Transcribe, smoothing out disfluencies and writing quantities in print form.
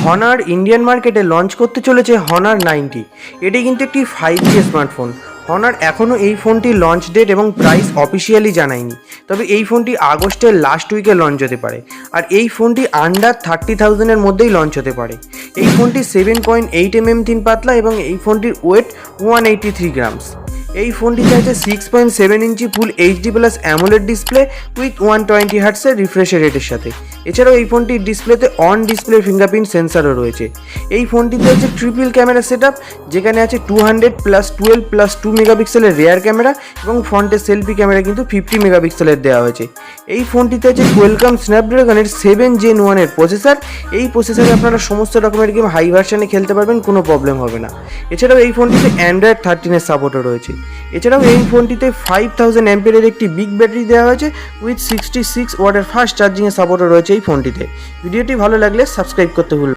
Honours Indian মার্কেটে launch করতে চলেছে হনার 90। এটি কিন্তু একটি 5G স্মার্টফোন। হনার এখনও এই ফোনটির লঞ্চ ডেট এবং প্রাইস অফিসিয়ালি জানায়নি, তবে এই ফোনটি আগস্টের লাস্ট উইকে লঞ্চ হতে পারে। আর এই ফোনটি আন্ডার 30,000-এর মধ্যেই লঞ্চ হতে পারে। এই ফোনটি 7.8mm থিন পাতলা এবং এই ফোনটির ওয়েট 183 গ্রামস। এই ফোনটিতে আছে 6.7 inch full HD plus AMOLED display with 120 হার্টসের রিফ্রেশ রেটের সাথে। এছাড়াও এই ফোনটির ডিসপ্লেতে অন ডিসপ্লে ফিঙ্গারপ্রিন্ট সেন্সারও রয়েছে। এই ফোনটিতে আছে ট্রিপল ক্যামেরা সেট আপ, যেখানে আছে 200+12+2 মেগাপিক্সেলের রেয়ার ক্যামেরা এবং ফ্রন্টের সেলফি ক্যামেরা কিন্তু 50 মেগাপিক্সেলের দেওয়া হয়েছে। এই ফোনটিতে আছে কোয়েলকাম স্ন্যাপড্রাগনের 7Gen1 প্রসেসর। এই প্রসেসরে আপনারা সমস্ত রকমের গেম হাই ভার্সনে খেলতে পারবেন, কোনো প্রবলেম হবে না। এছাড়াও এই ফোনটিতে অ্যান্ড্রয়েড 13-এর সাপোর্টও রয়েছে। এছাড়াও এই ফোনটিতে 5000 অ্যাম্পিয়ারের একটি বিগ ব্যাটারি দেওয়া হয়েছে উইথ 66 ওয়াটের ফাস্ট চার্জিংয়ের সাপোর্টও রয়েছে এই ফোনটিতে। ভিডিওটি ভালো লাগলে সাবস্ক্রাইব করতে ভুলবেন না।